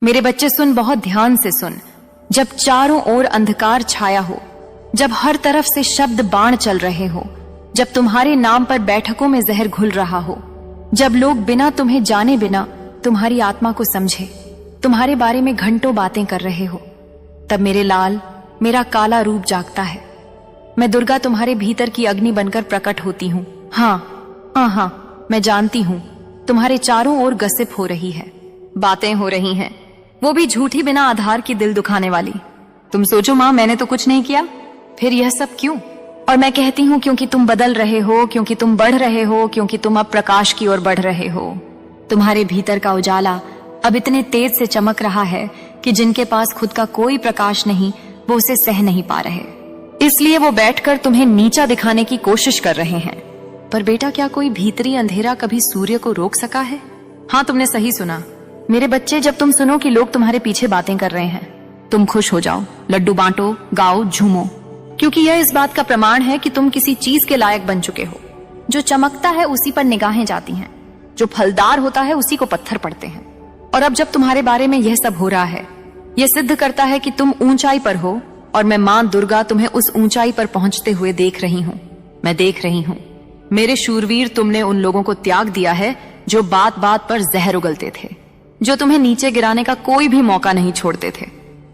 मेरे बच्चे सुन, बहुत ध्यान से सुन। जब चारों ओर अंधकार छाया हो, जब हर तरफ से शब्द बाण चल रहे हो, जब तुम्हारे नाम पर बैठकों में जहर घुल रहा हो, जब लोग बिना तुम्हें जाने बिना तुम्हारी आत्मा को समझे तुम्हारे बारे में घंटों बातें कर रहे हो, तब मेरे लाल, मेरा काला रूप जागता है। मैं दुर्गा तुम्हारे भीतर की अग्नि बनकर प्रकट होती हूँ। हाँ, मैं जानती हूँ तुम्हारे चारों ओर गसिप हो रही है, बातें हो रही हैं, वो भी झूठी, बिना आधार की, दिल दुखाने वाली। तुम सोचो माँ, मैंने तो कुछ नहीं किया, फिर यह सब क्यों? और मैं कहती हूँ क्योंकि तुम बदल रहे हो, क्योंकि तुम बढ़ रहे हो, क्योंकि तुम अब प्रकाश की ओर बढ़ रहे हो। तुम्हारे भीतर का उजाला अब इतने तेज से चमक रहा है कि जिनके पास खुद का कोई प्रकाश नहीं, वो उसे सह नहीं पा रहे, इसलिए वो बैठकर तुम्हें नीचा दिखाने की कोशिश कर रहे हैं। पर बेटा, क्या कोई भीतरी अंधेरा कभी सूर्य को रोक सका है? हाँ, तुमने सही सुना मेरे बच्चे। जब तुम सुनो कि लोग तुम्हारे पीछे बातें कर रहे हैं, तुम खुश हो जाओ, लड्डू बांटो, गाओ, झूमो, क्योंकि यह इस बात का प्रमाण है कि तुम किसी चीज के लायक बन चुके हो। जो चमकता है उसी पर निगाहें जाती हैं, जो फलदार होता है उसी को पत्थर पड़ते हैं। और अब जब तुम्हारे बारे में यह सब हो रहा है, यह सिद्ध करता है कि तुम ऊंचाई पर हो, और मैं मां दुर्गा तुम्हें उस ऊंचाई पर पहुंचते हुए देख रही हूं। मैं देख रही हूं मेरे शूरवीर, तुमने उन लोगों को त्याग दिया है जो बात बात पर जहर उगलते थे, जो तुम्हें नीचे गिराने का कोई भी मौका नहीं छोड़ते थे।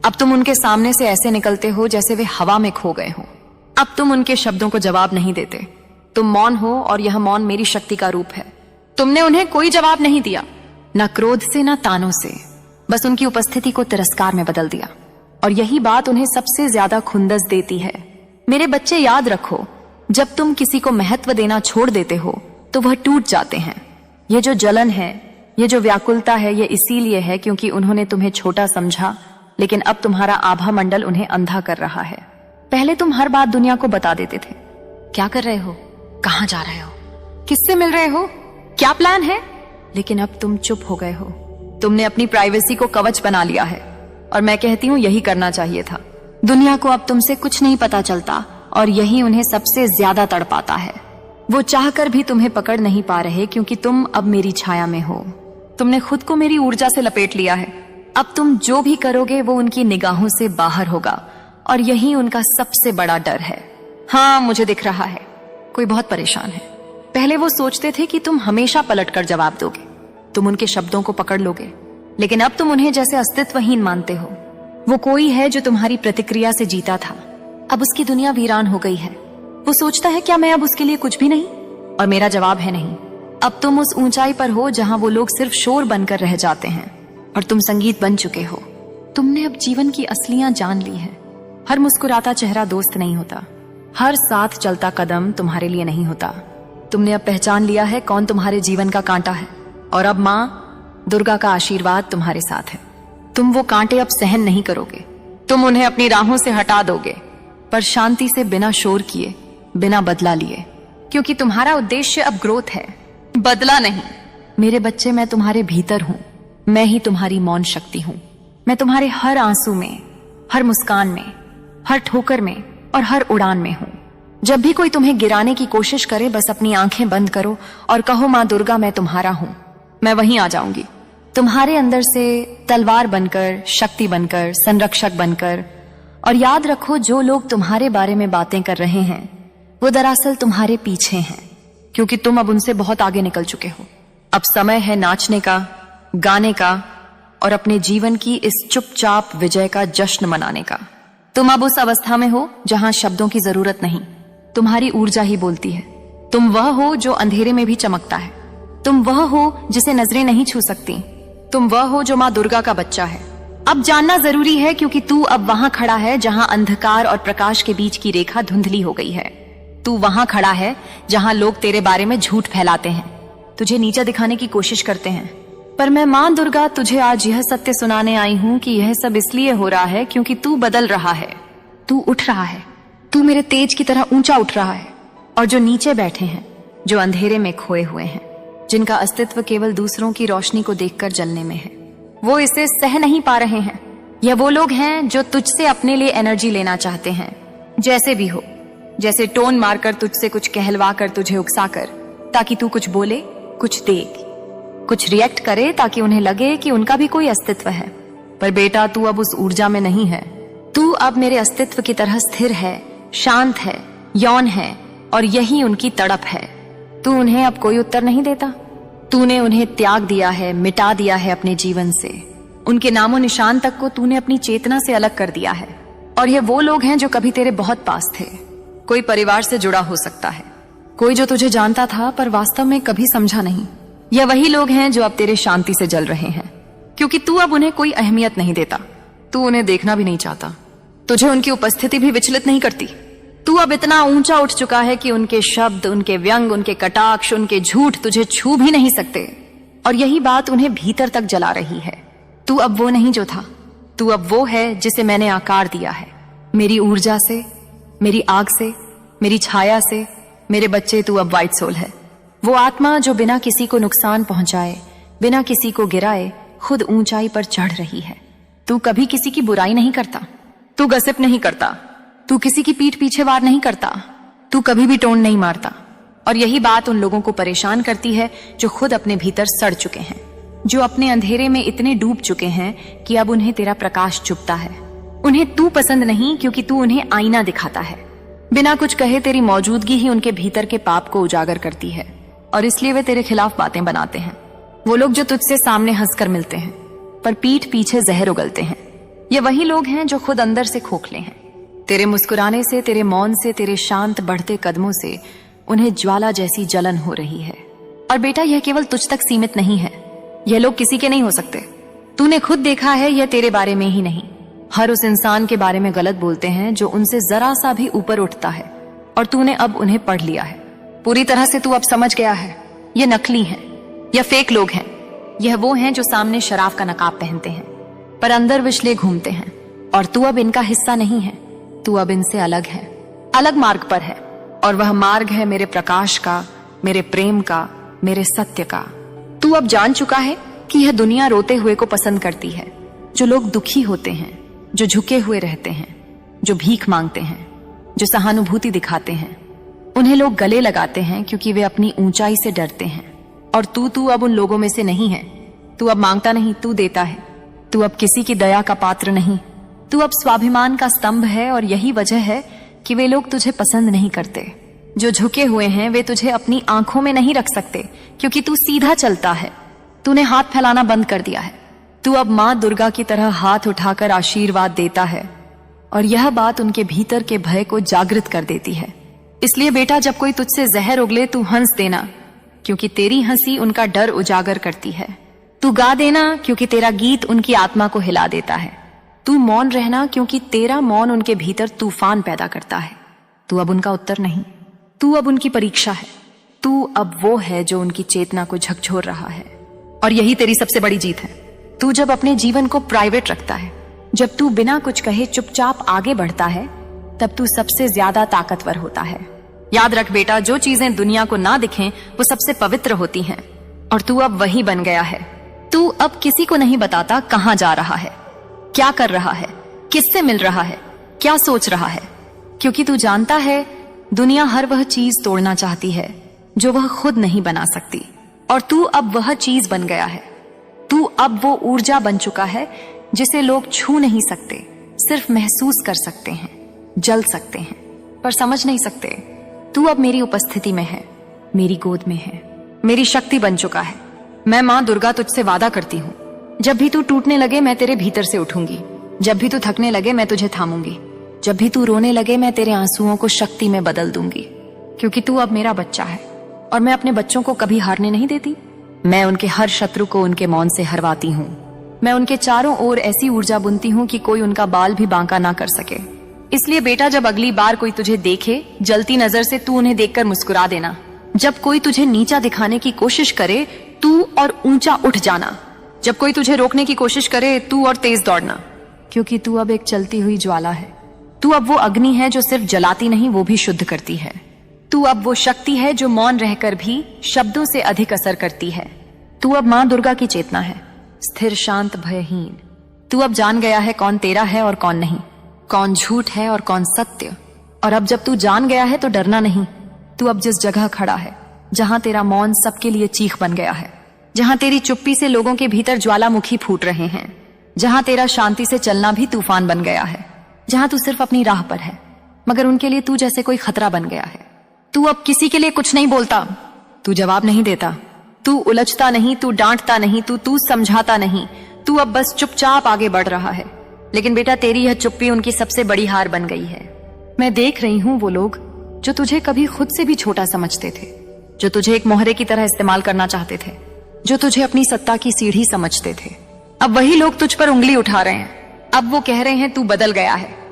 अब तुम उनके सामने से ऐसे निकलते हो जैसे वे हवा में खो गए हो। अब तुम उनके शब्दों को जवाब नहीं देते, तुम मौन हो, और यह मौन मेरी शक्ति का रूप है। तुमने उन्हें कोई जवाब नहीं दिया, न क्रोध से न तानों से, बस उनकी उपस्थिति को तिरस्कार में बदल दिया। और यही बात उन्हें सबसे ज्यादा खुंदस देती है। मेरे बच्चे, याद रखो, जब तुम किसी को महत्व देना छोड़ देते हो तो वह टूट जाते हैं। ये जो जलन है, ये जो व्याकुलता है, ये इसीलिए है क्योंकि उन्होंने तुम्हें छोटा समझा, लेकिन अब तुम्हारा आभा मंडल उन्हें अंधा कर रहा है। पहले तुम हर बात दुनिया को बता देते थे। क्या कर रहे हो, कहां जा रहे हो, किससे मिल रहे हो, क्या प्लान है, लेकिन अब तुम चुप हो गए हो। तुमने अपनी प्राइवेसी को कवच बना लिया है, और मैं कहती हूँ यही करना चाहिए था। दुनिया को अब तुमसे कुछ नहीं पता चलता, और यही उन्हें सबसे ज्यादा तड़पाता है। वो चाहकर भी तुम्हें पकड़ नहीं पा रहे क्योंकि तुम अब मेरी छाया में हो। तुमने खुद को मेरी ऊर्जा से लपेट लिया है। अब तुम जो भी करोगे वो उनकी निगाहों से बाहर होगा, और यही उनका सबसे बड़ा डर है। हाँ, मुझे दिख रहा है कोई बहुत परेशान है। पहले वो सोचते थे कि तुम हमेशा पलटकर जवाब दोगे, तुम उनके शब्दों को पकड़ लोगे, लेकिन अब तुम उन्हें जैसे अस्तित्वहीन मानते हो। वो कोई है जो तुम्हारी प्रतिक्रिया से जीता था, अब उसकी दुनिया वीरान हो गई है। वो सोचता है क्या मैं अब उसके लिए कुछ भी नहीं? और मेरा जवाब है नहीं। अब तुम उस ऊंचाई पर हो जहां वो लोग सिर्फ शोर बनकर रह जाते हैं, और तुम संगीत बन चुके हो। तुमने अब जीवन की असलियां जान ली है। हर मुस्कुराता चेहरा दोस्त नहीं होता, हर साथ चलता कदम तुम्हारे लिए नहीं होता। तुमने अब पहचान लिया है कौन तुम्हारे जीवन का कांटा है, और अब मां दुर्गा का आशीर्वाद तुम्हारे साथ है। तुम वो कांटे अब सहन नहीं करोगे, तुम उन्हें अपनी राहों से हटा दोगे, पर शांति से, बिना शोर किए, बिना बदला लिए, क्योंकि तुम्हारा उद्देश्य अब ग्रोथ है, बदला नहीं। मेरे बच्चे, मैं तुम्हारे भीतर हूं, मैं ही तुम्हारी मौन शक्ति हूं। मैं तुम्हारे हर आंसू में, हर मुस्कान में, हर ठोकर में और हर उड़ान में हूं। जब भी कोई तुम्हें गिराने की कोशिश करे, बस अपनी आंखें बंद करो और कहो, मां दुर्गा मैं तुम्हारा हूं। मैं वहीं आ जाऊंगी, तुम्हारे अंदर से तलवार बनकर, शक्ति बनकर, संरक्षक बनकर। और याद रखो, जो लोग तुम्हारे बारे में बातें कर रहे हैं वो दरअसल तुम्हारे पीछे हैं, क्योंकि तुम अब उनसे बहुत आगे निकल चुके हो। अब समय है नाचने का, गाने का, और अपने जीवन की इस चुपचाप विजय का जश्न मनाने का। तुम अब उस अवस्था में हो जहां शब्दों की जरूरत नहीं, तुम्हारी ऊर्जा ही बोलती है। तुम वह हो जो अंधेरे में भी चमकता है, तुम वह हो जिसे नजरें नहीं छू सकती, तुम वह हो जो मां दुर्गा का बच्चा है। अब जानना जरूरी है क्योंकि तू अब वहां खड़ा है जहां अंधकार और प्रकाश के बीच की रेखा धुंधली हो गई है। तू वहां खड़ा है जहां लोग तेरे बारे में झूठ फैलाते हैं, तुझे नीचा दिखाने की कोशिश करते हैं। पर मैं मां दुर्गा तुझे आज यह सत्य सुनाने आई हूं कि यह सब इसलिए हो रहा है क्योंकि तू बदल रहा है, तू उठ रहा है, तू मेरे तेज की तरह ऊंचा उठ रहा है। और जो नीचे बैठे हैं, जो अंधेरे में खोए हुए हैं, जिनका अस्तित्व केवल दूसरों की रोशनी को देखकर जलने में है, वो इसे सह नहीं पा रहे हैं। यह वो लोग हैं जो तुझसे अपने लिए एनर्जी लेना चाहते हैं, जैसे भी हो, जैसे टोन मारकर, तुझसे कुछ कहलवा कर, तुझे उकसाकर, ताकि तू कुछ बोले, कुछ दे, कुछ रिएक्ट करे, ताकि उन्हें लगे कि उनका भी कोई अस्तित्व है। पर बेटा तू अब उस ऊर्जा में नहीं है। तू अब मेरे अस्तित्व की तरह स्थिर है, शांत है, यौन है, और यही उनकी तड़प है। तू उन्हें अब कोई उत्तर नहीं देता। तूने उन्हें त्याग दिया है, मिटा दिया है अपने जीवन से। उनके नामो निशान तक को तूने अपनी चेतना से अलग कर दिया है। और ये वो लोग हैं जो कभी तेरे बहुत पास थे। कोई परिवार से जुड़ा हो सकता है, कोई जो तुझे जानता था पर वास्तव में कभी समझा नहीं। यह वही लोग हैं जो अब तेरे शांति से जल रहे हैं, क्योंकि तू अब उन्हें कोई अहमियत नहीं देता। तू उन्हें देखना भी नहीं चाहता। तुझे उनकी उपस्थिति भी विचलित नहीं करती। तू अब इतना ऊंचा उठ चुका है कि उनके शब्द, उनके व्यंग, उनके कटाक्ष, उनके झूठ तुझे छू भी नहीं सकते। और यही बात उन्हें भीतर तक जला रही है। तू अब वो नहीं जो था। तू अब वो है जिसे मैंने आकार दिया है। मेरी ऊर्जा से, मेरी आग से, मेरी छाया से, मेरे बच्चे तू अब व्हाइट सोल है। वो आत्मा जो बिना किसी को नुकसान पहुंचाए, बिना किसी को गिराए, खुद ऊंचाई पर चढ़ रही है। तू कभी किसी की बुराई नहीं करता। तू गसिप नहीं करता। तू किसी की पीठ पीछे वार नहीं करता। तू कभी भी टोन नहीं मारता। और यही बात उन लोगों को परेशान करती है जो खुद अपने भीतर सड़ चुके हैं, जो अपने अंधेरे में इतने डूब चुके हैं कि अब उन्हें तेरा प्रकाश चुभता है। उन्हें तू पसंद नहीं, क्योंकि तू उन्हें आईना दिखाता है। बिना कुछ कहे तेरी मौजूदगी ही उनके भीतर के पाप को उजागर करती है, और इसलिए वे तेरे खिलाफ बातें बनाते हैं। वो लोग जो तुझसे सामने हंसकर मिलते हैं पर पीठ पीछे जहर उगलते हैं, ये वही लोग हैं जो खुद अंदर से खोखले हैं। तेरे मुस्कुराने से, तेरे मौन से, तेरे शांत बढ़ते कदमों से उन्हें ज्वाला जैसी जलन हो रही है। और बेटा, यह केवल तुझ तक सीमित नहीं है। यह लोग किसी के नहीं हो सकते। तूने खुद देखा है, यह तेरे बारे में ही नहीं, हर उस इंसान के बारे में गलत बोलते हैं जो उनसे जरा सा भी ऊपर उठता है। और तूने अब उन्हें पढ़ लिया है। पूरी तरह से तू अब समझ गया है, ये नकली हैं, यह फेक लोग हैं। यह वो हैं जो सामने शराब का नकाब पहनते हैं पर अंदर विचले घूमते हैं। और तू अब इनका हिस्सा नहीं है। तू अब इनसे अलग है, अलग मार्ग पर है। और वह मार्ग है मेरे प्रकाश का, मेरे प्रेम का, मेरे सत्य का। तू अब जान चुका है कि यह दुनिया रोते हुए को पसंद करती है, जो लोग दुखी होते हैं, जो झुके हुए रहते हैं, जो भीख मांगते हैं, जो सहानुभूति दिखाते हैं। उन्हें लोग गले लगाते हैं क्योंकि वे अपनी ऊंचाई से डरते हैं। और तू अब उन लोगों में से नहीं है। तू अब मांगता नहीं, तू देता है। तू अब किसी की दया का पात्र नहीं। तू अब स्वाभिमान का स्तंभ है। और यही वजह है कि वे लोग तुझे पसंद नहीं करते। जो झुके हुए हैं वे तुझे अपनी आंखों में नहीं रख सकते, क्योंकि तू सीधा चलता है। तूने हाथ फैलाना बंद कर दिया है। तू अब मां दुर्गा की तरह हाथ उठाकर आशीर्वाद देता है। और यह बात उनके भीतर के भय को जागृत कर देती है। इसलिए बेटा, जब कोई तुझसे जहर उगले तू हंस देना, क्योंकि तेरी हंसी उनका डर उजागर करती है। तू गा देना, क्योंकि तेरा गीत उनकी आत्मा को हिला देता है। तू मौन रहना, क्योंकि तेरा मौन उनके भीतर तूफान पैदा करता है। तू अब उनका उत्तर नहीं, तू अब उनकी परीक्षा है। तू अब वो है जो उनकी चेतना को झकझोर रहा है। और यही तेरी सबसे बड़ी जीत है। तू जब अपने जीवन को प्राइवेट रखता है, जब तू बिना कुछ कहे चुपचाप आगे बढ़ता है, तब तू सबसे ज्यादा ताकतवर होता है। याद रख बेटा, जो चीजें दुनिया को ना दिखें वो सबसे पवित्र होती हैं। और तू अब वही बन गया है। तू अब किसी को नहीं बताता कहां जा रहा है, क्या कर रहा है, किससे मिल रहा है, क्या सोच रहा है, क्योंकि तू जानता है दुनिया हर वह चीज तोड़ना चाहती है जो वह खुद नहीं बना सकती। और तू अब वह चीज बन गया है। तू अब वो ऊर्जा बन चुका है जिसे लोग छू नहीं सकते, सिर्फ महसूस कर सकते हैं, जल सकते हैं, पर समझ नहीं सकते। तू अब मेरी उपस्थिति में है, मेरी गोद में है, मेरी शक्ति बन चुका है। मैं मां दुर्गा तुझसे वादा करती हूँ, जब भी तू टूटने लगे मैं तेरे भीतर से उठूंगी। जब भी तू थकने लगे मैं तुझे थामूंगी। जब भी तू रोने लगे मैं तेरे आंसुओं को शक्ति में बदल दूंगी, क्योंकि तू अब मेरा बच्चा है। और मैं अपने बच्चों को कभी हारने नहीं देती। मैं उनके हर शत्रु को उनके मौन से हरवाती हूँ। मैं उनके चारों ओर ऐसी ऊर्जा बुनती हूँ कि कोई उनका बाल भी बांका ना कर सके। इसलिए बेटा, जब अगली बार कोई तुझे देखे, जलती नजर से तू उन्हें देखकर मुस्कुरा देना। जब कोई तुझे नीचा दिखाने की कोशिश करे, तू और ऊंचा उठ जाना। जब कोई तुझे रोकने की कोशिश करे, तू और तेज दौड़ना, क्योंकि तू अब एक चलती हुई ज्वाला है। तू अब वो अग्नि है जो सिर्फ जलाती नहीं, वो भी शुद्ध करती है। तू अब वो शक्ति है जो मौन रहकर भी शब्दों से अधिक असर करती है। तू अब मां दुर्गा की चेतना है, स्थिर, शांत, भयहीन। तू अब जान गया है कौन तेरा है और कौन नहीं, कौन झूठ है और कौन सत्य। और अब जब तू जान गया है तो डरना नहीं। तू अब जिस जगह खड़ा है, जहां तेरा मौन सबके लिए चीख बन गया है, जहां तेरी चुप्पी से लोगों के भीतर ज्वालामुखी फूट रहे हैं, जहां तेरा शांति से चलना भी तूफान बन गया है, जहां तू सिर्फ अपनी राह पर है मगर उनके लिए तू जैसे कोई खतरा बन गया है। तू अब किसी के लिए कुछ नहीं बोलता, तू जवाब नहीं देता, तू उलझता नहीं, तू डांटता नहीं, तू समझाता नहीं, तू अब बस चुपचाप आगे बढ़ रहा है। लेकिन बेटा तेरी यह चुप्पी उनकी सबसे बड़ी हार बन गई है। मैं देख रही हूं वो लोग जो तुझे कभी खुद से भी छोटा समझते थे, जो तुझे एक मोहरे की तरह इस्तेमाल करना चाहते थे, जो तुझे अपनी सत्ता की सीढ़ी समझते थे, अब वही लोग तुझ पर उंगली उठा रहे हैं। अब वो कह रहे हैं तू बदल गया है,